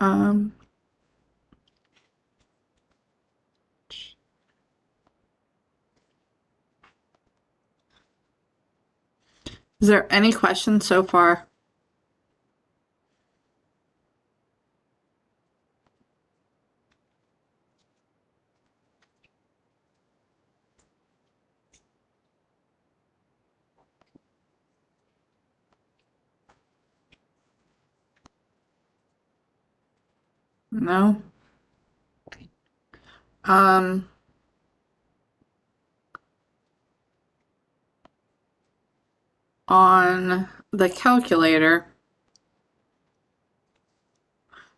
Um, is there any questions so far? No? Um, on the calculator,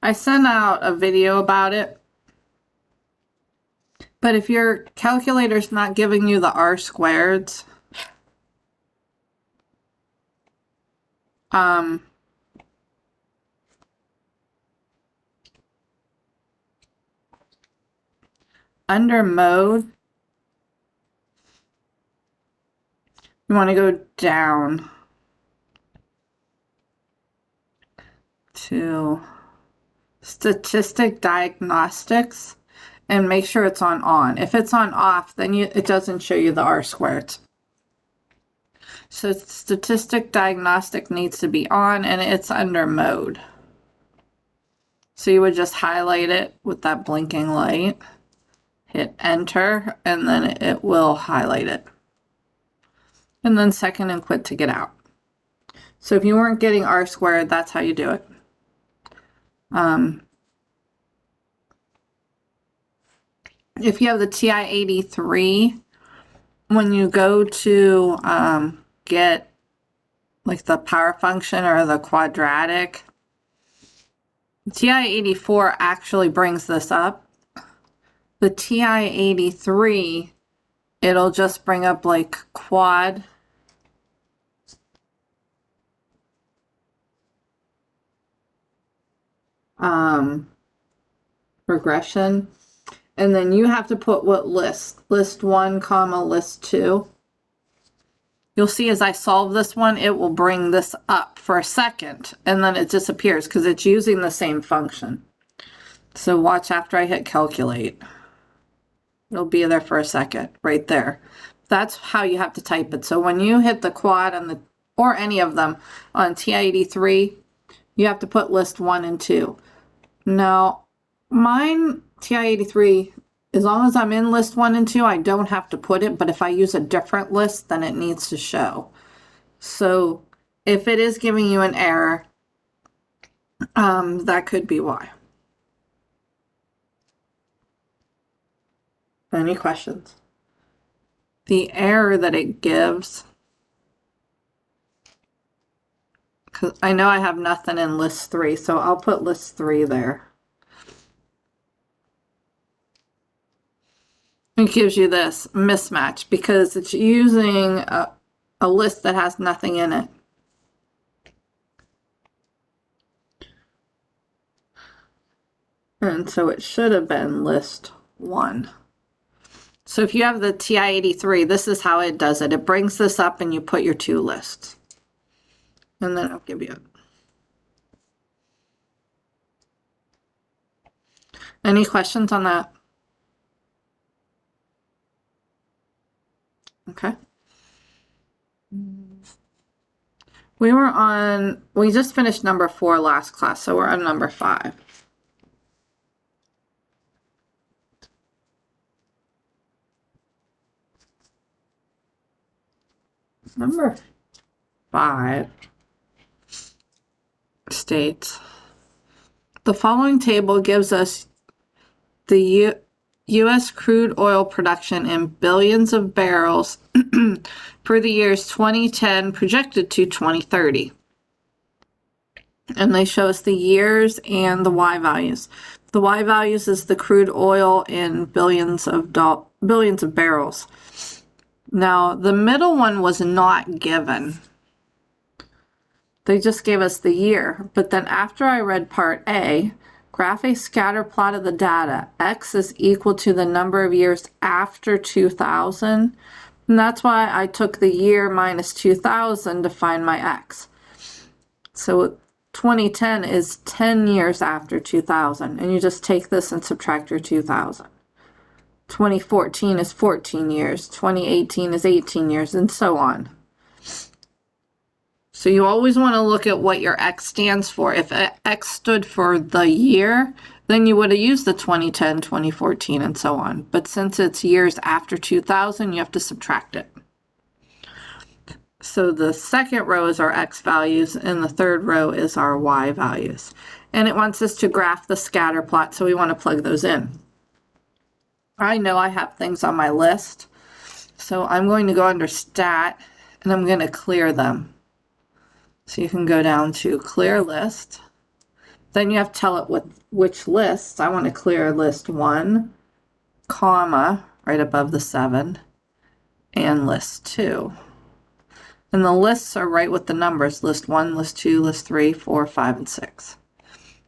I sent out a video about it, but if your calculator's not giving you the R squareds, under mode, you want to go down to statistic diagnostics and make sure it's on. If it's on off, then it doesn't show you the R squared. So statistic diagnostic needs to be on, and it's under mode. So you would just highlight it with that blinking light, hit enter, and then it will highlight it. And then second and quit to get out. So if you weren't getting R squared, that's how you do it. If you have the TI-83, when you go to get like the power function or the quadratic, TI-84 actually brings this up. The TI-83, it'll just bring up like quad. Regression. And then you have to put what list 1 comma list 2. You'll see as I solve this one, it will bring this up for a second and then it disappears because it's using the same function. So watch after I hit calculate. It'll be there for a second right there. That's how you have to type it. So when you hit the quad on the, or any of them on TI-83, you have to put list 1 and 2. Now, mine TI-83, as long as I'm in list 1 and 2, I don't have to put it, but if I use a different list, then it needs to show. So if it is giving you an error, that could be why. Any questions? The error that it gives, because I know I have nothing in list 3, so I'll put list 3 there. It gives you this mismatch because it's using a list that has nothing in it. And so it should have been list 1. So if you have the TI-83, this is how it does it. It brings this up and you put your 2 lists. And then I'll give you it. Any questions on that? Okay. We just finished number 4 last class, so we're on number 5. Number 5 states, the following table gives us the U.S. crude oil production in billions of barrels for the years 2010 projected to 2030. And they show us the years and the Y values. The Y values is the crude oil in billions of barrels. Now, the middle one was not given. They just gave us the year. But then after I read part A, graph a scatter plot of the data. X is equal to the number of years after 2000. And that's why I took the year minus 2000 to find my X. So 2010 is 10 years after 2000, and you just take this and subtract your 2000. 2014 is 14 years, 2018 is 18 years, and so on. So you always want to look at what your X stands for. If X stood for the year, then you would have used the 2010, 2014, and so on. But since it's years after 2000, you have to subtract it. So the second row is our X values, and the third row is our Y values. And it wants us to graph the scatter plot, so we want to plug those in. I know I have things on my list, so I'm going to go under Stat, and I'm going to clear them. So you can go down to Clear List. Then you have to tell it which lists. I want to clear list 1, comma, right above the 7, and list 2. And the lists are right with the numbers, list 1, list 2, list 3, 4, 5, and 6.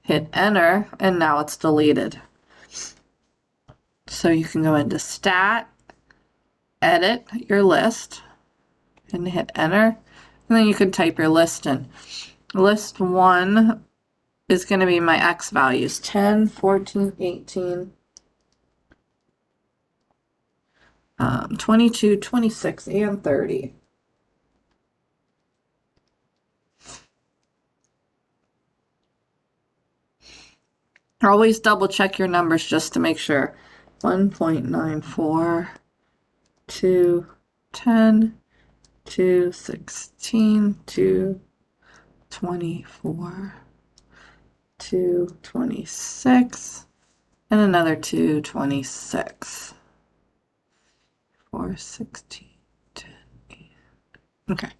Hit Enter, and now it's deleted. So you can go into Stat, Edit your list, and hit Enter. And then you can type your list in. List 1 is going to be my X values, 10, 14, 18, 22, 26, and 30. Always double check your numbers just to make sure. 1.94, 2, 10, 2, 16, 2, 24, 2, 26, and another 2, 26, 4, 16, 10, 8. Okay.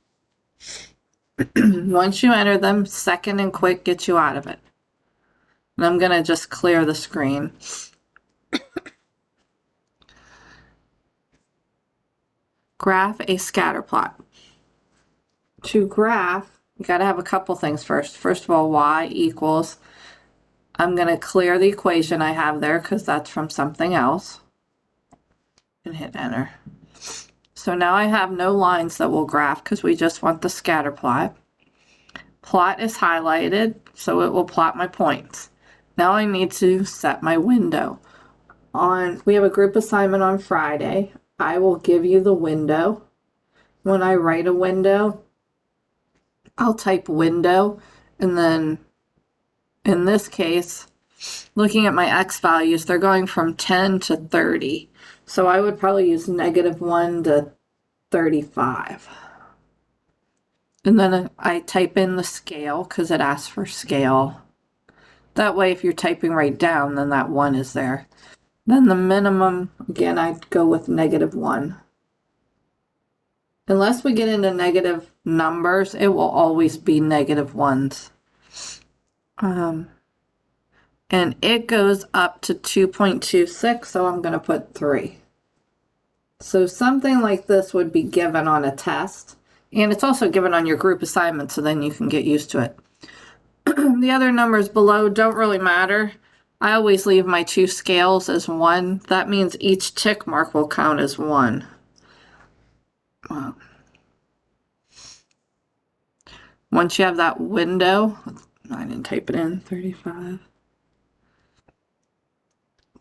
Once you enter them, second and quick gets you out of it. And I'm going to just clear the screen. Graph a scatter plot. To graph, you got to have a couple things first. First of all, y equals, I'm going to clear the equation I have there because that's from something else, and hit Enter. So now I have no lines that will graph because we just want the scatter plot. Plot is highlighted, so it will plot my points. Now I need to set my window. We have a group assignment on Friday. I will give you the window. When I write a window, I'll type window, and then in this case, looking at my X values, they're going from 10 to 30. So I would probably use -1 to 35. And then I type in the scale because it asks for scale. That way, if you're typing right down, then that 1 is there. Then the minimum, again, I'd go with -1. Unless we get into negative numbers, it will always be -1s. And it goes up to 2.26, so I'm going to put 3. So something like this would be given on a test, and it's also given on your group assignment, so then you can get used to it. The other numbers below don't really matter. I always leave my 2 scales as 1. That means each tick mark will count as 1. Once you have that window, I didn't type it in, 35,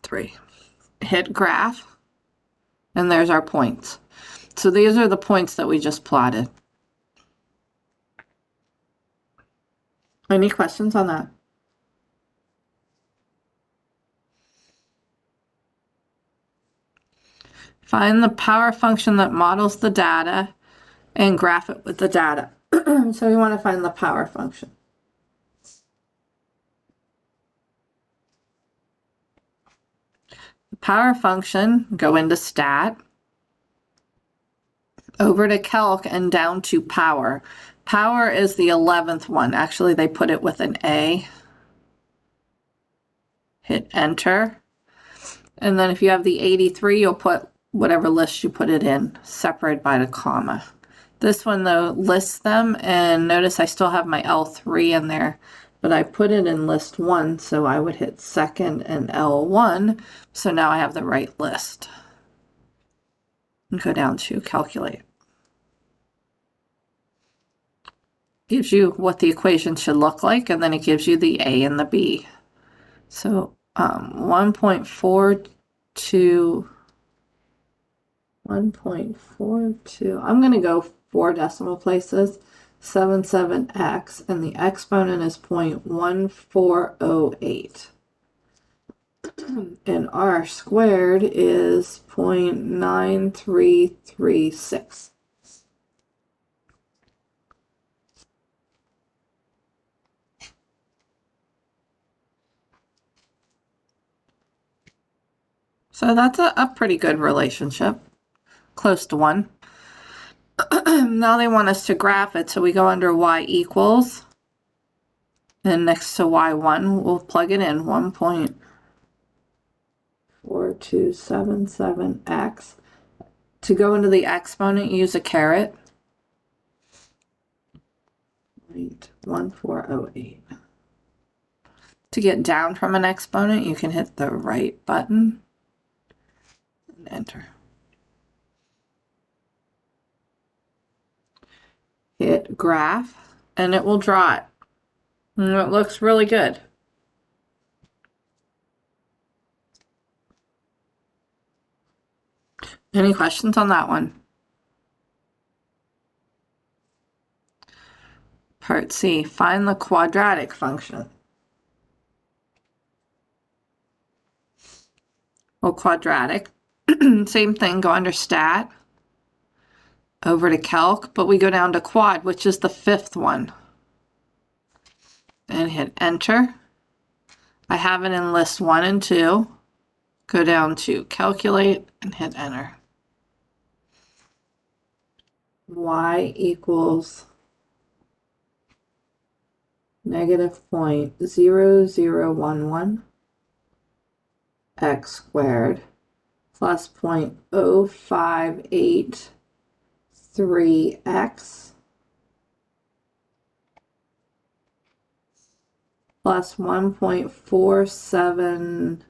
3. Hit graph, and there's our points. So these are the points that we just plotted. Any questions on that? Find the power function that models the data and graph it with the data. So we want to find the power function. The power function, go into Stat, over to Calc, and down to Power. Power is the 11th one. Actually, they put it with an A. Hit Enter. And then if you have the 83, you'll put whatever list you put it in, separated by the comma. This one, though, lists them, and notice I still have my L3 in there, but I put it in list 1, so I would hit second and L1, so now I have the right list. And go down to Calculate. gives you what the equation should look like, and then it gives you the A and the B. So 1.42, I'm going to go 4 decimal places, 77x, and the exponent is 0.1408. And r squared is 0.9336. So that's a pretty good relationship, close to 1. Now they want us to graph it, so we go under y equals, and next to y1, we'll plug it in, 1.4277x. To go into the exponent, use a caret. 0.1408. To get down from an exponent, you can hit the right button and enter. Hit graph, and it will draw it. And it looks really good. Any questions on that one? Part C, find the quadratic function. Well, quadratic, same thing, go under stat, over to calc, but we go down to quad, which is the 5th one. And hit enter. I have it in list 1 and 2. Go down to calculate and hit enter. Y equals -0.0011 x squared plus 0.0583x plus 1.4729.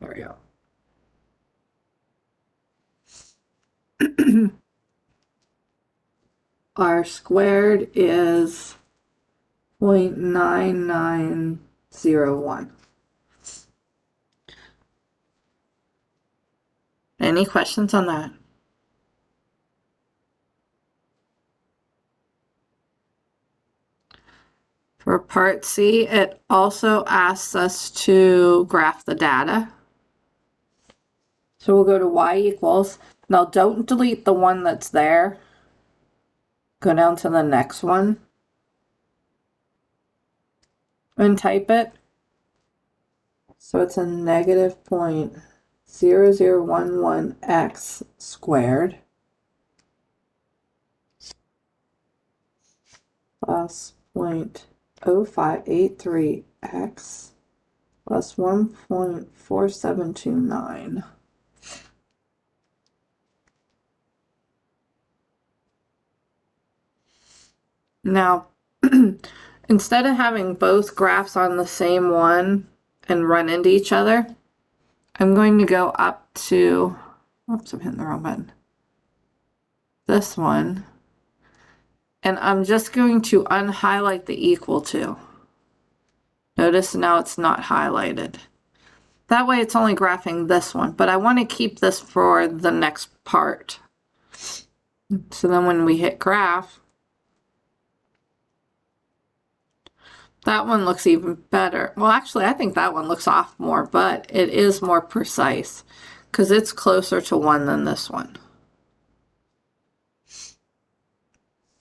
There we go. R squared is 0.9901. Any questions on that? For part C, it also asks us to graph the data. So we'll go to y equals. Now don't delete the one that's there. Go down to the next one and type it. So it's a -0.0011x squared plus 0.0583x plus 1.4729. Now, instead of having both graphs on the same one and run into each other, I'm going to go up to, oops, I'm hitting the wrong button, this one, and I'm just going to unhighlight the equal to. Notice now it's not highlighted. That way it's only graphing this one, but I want to keep this for the next part. So then when we hit graph, that one looks even better. Well, actually, I think that one looks off more, but it is more precise because it's closer to 1 than this one.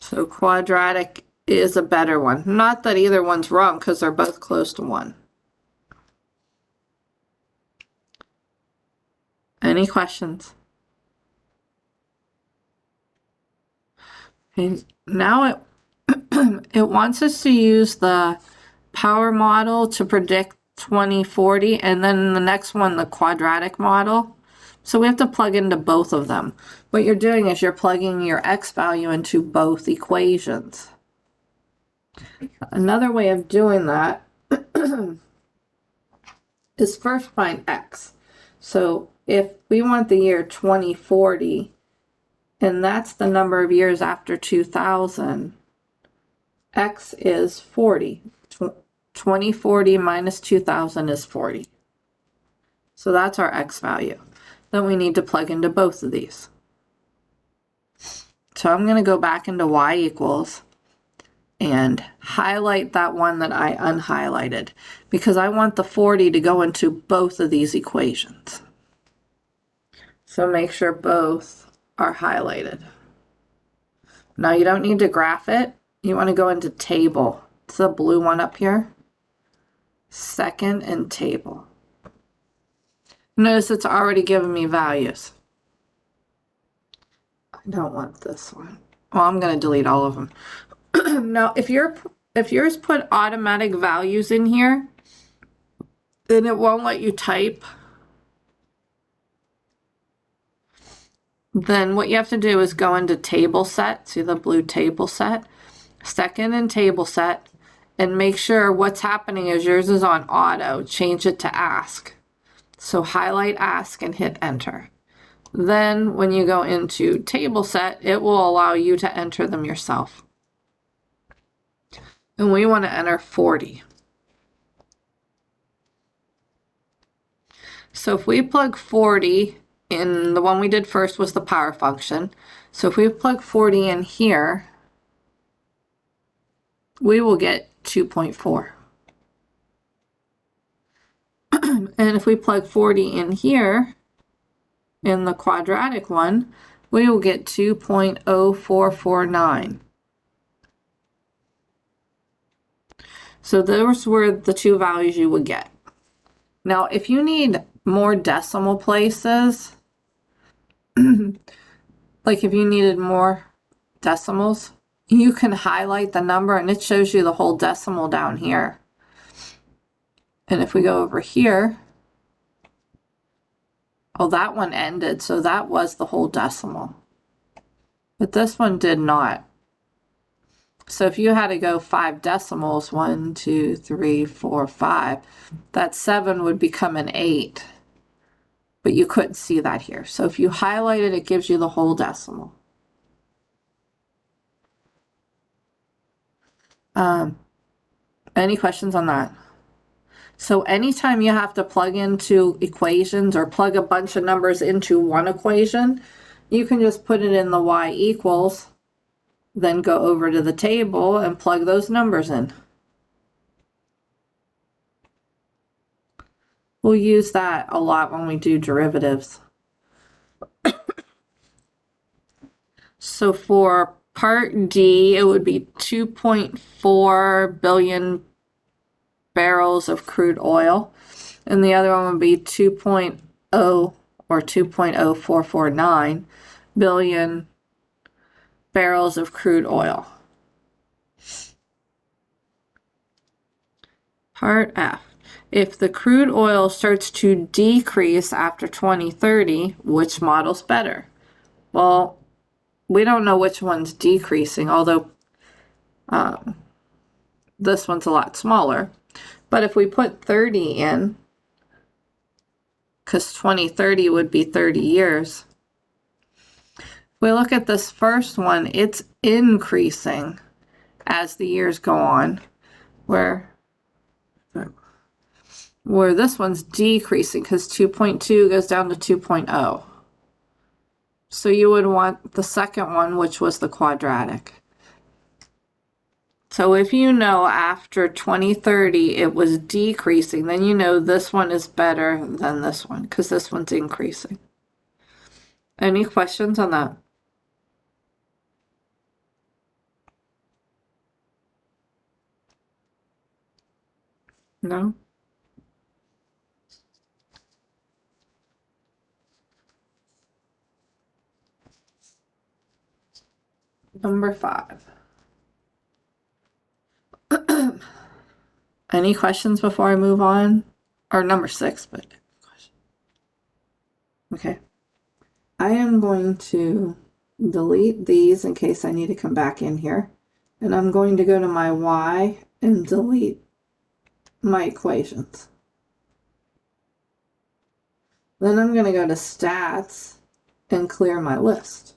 So quadratic is a better one. Not that either one's wrong because they're both close to 1. Any questions? Okay, now it wants us to use the power model to predict 2040, and then the next one, the quadratic model. So we have to plug into both of them. What you're doing is you're plugging your x value into both equations. Another way of doing that is first find X. So if we want the year 2040, and that's the number of years after 2000, X is 40. 2040 minus 2000 is 40. So that's our X value. Then we need to plug into both of these. So I'm going to go back into Y equals and highlight that one that I unhighlighted because I want the 40 to go into both of these equations. So make sure both are highlighted. Now you don't need to graph it. You want to go into table. It's the blue one up here. Second and table. Notice it's already given me values. I don't want this one. Well, I'm going to delete all of them. Now, if yours put automatic values in here, then it won't let you type. Then what you have to do is go into table set, see the blue table set, second and table set, and make sure what's happening is yours is on auto. Change it to ask. So highlight ask and hit enter. Then when you go into table set, it will allow you to enter them yourself. And we want to enter 40. So if we plug 40 in, the one we did first was the power function. So if we plug 40 in here, we will get 2.4. And if we plug 40 in here, in the quadratic one, we will get 2.0449. So those were the two values you would get. Now, if you need more decimal places, like if you needed more decimals, you can highlight the number and it shows you the whole decimal down here. And if we go over here, oh, that one ended, so that was the whole decimal. But this one did not. So if you had to go 5 decimals, 1, 2, 3, 4, 5, that 7 would become an 8. But you couldn't see that here. So if you highlight it, it gives you the whole decimal. Any questions on that? So anytime you have to plug into equations or plug a bunch of numbers into one equation, you can just put it in the Y equals, then go over to the table and plug those numbers in. We'll use that a lot when we do derivatives. So for part D, it would be 2.4 billion barrels of crude oil, and the other one would be 2.0 or 2.0449 billion barrels of crude oil. Part F. If the crude oil starts to decrease after 2030, which model's better? Well, we don't know which one's decreasing, although this one's a lot smaller. But if we put 30 in, because 2030 would be 30 years, if we look at this first one, it's increasing as the years go on, where this one's decreasing because 2.2 goes down to 2.0. So you would want the second one, which was the quadratic. So if you know after 2030 it was decreasing, then you know this one is better than this one because this one's increasing. Any questions on that? No? Number 5. Any questions before I move on? Or number 6, but okay. I am going to delete these in case I need to come back in here. And I'm going to go to my Y and delete my equations. Then I'm going to go to stats and clear my list.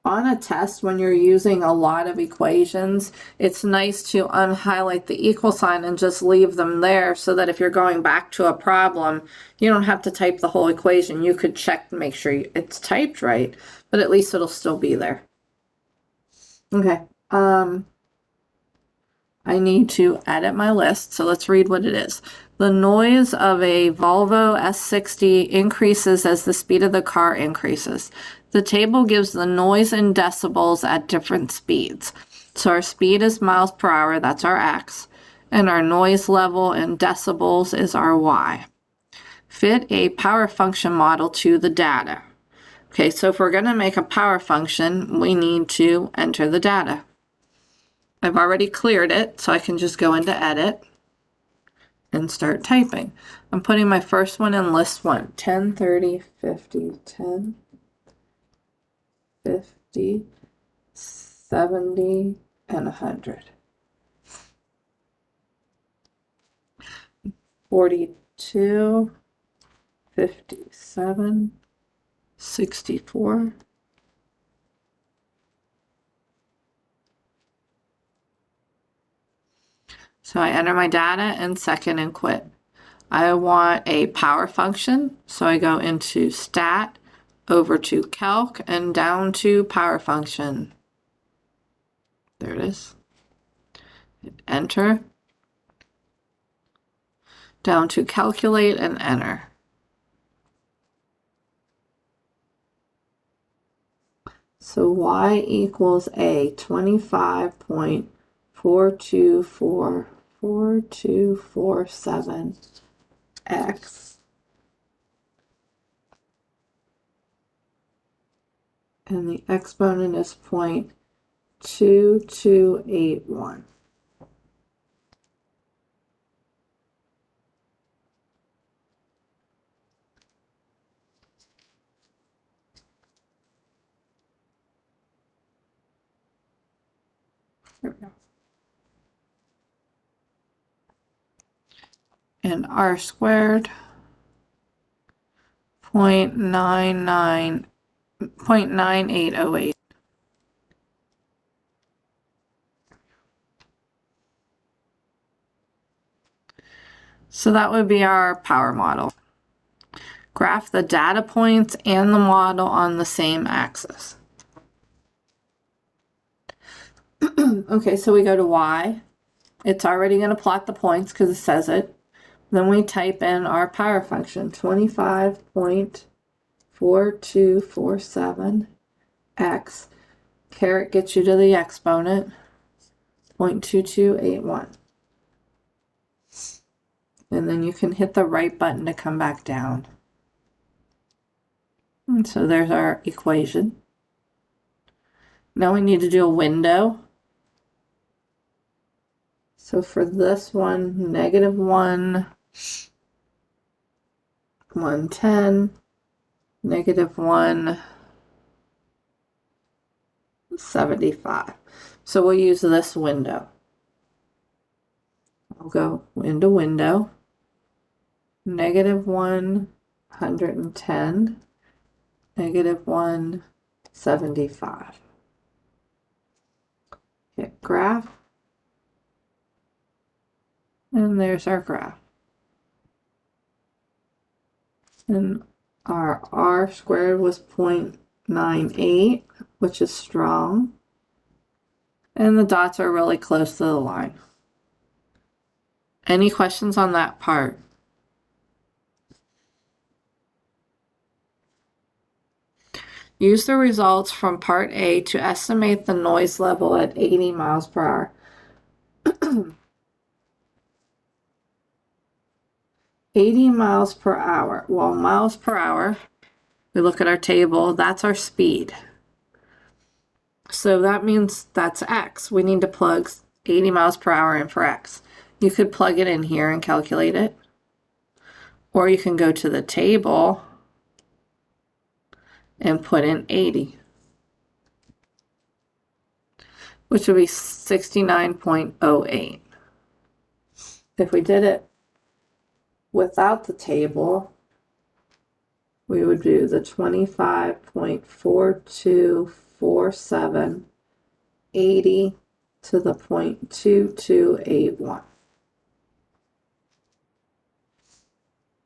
On a test, when you're using a lot of equations, it's nice to unhighlight the equal sign and just leave them there so that if you're going back to a problem, you don't have to type the whole equation. You could check to make sure it's typed right, but at least it'll still be there. Okay, I need to edit my list, so let's read what it is. The noise of a Volvo S60 increases as the speed of the car increases. The table gives the noise in decibels at different speeds. So our speed is miles per hour, that's our X, and our noise level in decibels is our Y. Fit a power function model to the data. Okay, so if we're going to make a power function, we need to enter the data. I've already cleared it, so I can just go into edit and start typing. I'm putting my first one in list 1, 10, 30, 50, 10, 50, 70, and 100. 42, 57, 64. So I enter my data and second and quit. I want a power function, so I go into stat, over to calc, and down to power function. There it is. Enter. Down to calculate and enter. So y equals a 25.4244247 x, and the exponent is 0.2281. There we go. And r squared 0.9808. So that would be our power model. Graph the data points and the model on the same axis. Okay, so we go to Y. It's already going to plot the points because it says it. Then we type in our power function, 25.4247 x. Caret gets you to the exponent, 0.2281. And then you can hit the right button to come back down. And so there's our equation. Now we need to do a window. So for this one, -1, 110, -1, 75. So we'll use this window. I'll go into window, -110, -175. Hit graph. And there's our graph. And our r squared was 0.98, which is strong. And the dots are really close to the line. Any questions on that part? Use the results from part A to estimate the noise level at 80 miles per hour. 80 miles per hour. Well, miles per hour, we look at our table, that's our speed. So that means that's x. We need to plug 80 miles per hour in for x. You could plug it in here and calculate it. Or you can go to the table and put in 80, which would be 69.08. If we did it without the table, we would do the 25.4247, 80 to the 0.2281.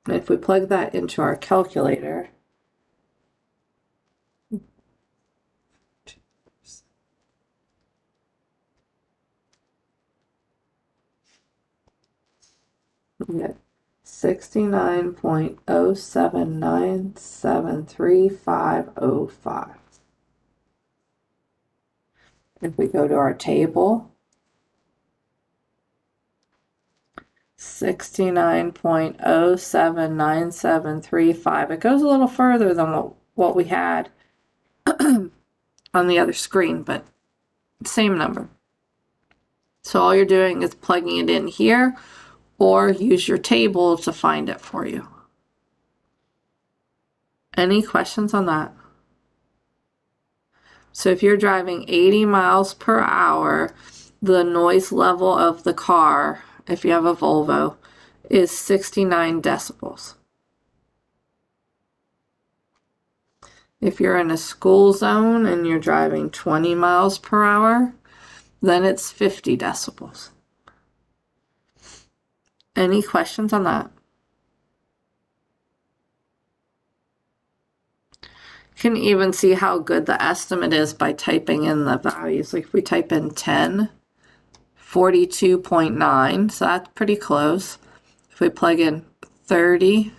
And if we plug that into our calculator, we get 69.07973505. If we go to our table, 69.079735. It goes a little further than what we had on the other screen, but same number. So all you're doing is plugging it in here, or use your table to find it for you. Any questions on that? So if you're driving 80 miles per hour, the noise level of the car, if you have a Volvo, is 69 decibels. If you're in a school zone and you're driving 20 miles per hour, then it's 50 decibels. Any questions on that? You can even see how good the estimate is by typing in the values. Like if we type in 10, 42.9, so that's pretty close. If we plug in 30,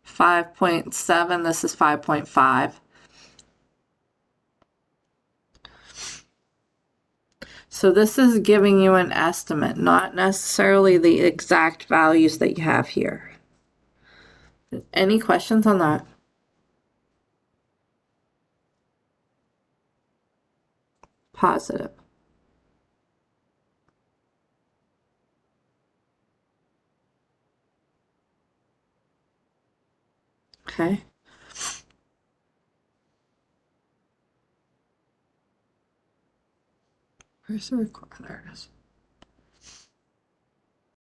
5.7, this is 5.5. So this is giving you an estimate, not necessarily the exact values that you have here. Any questions on that? Positive. Okay. Where's the recorder? There it is.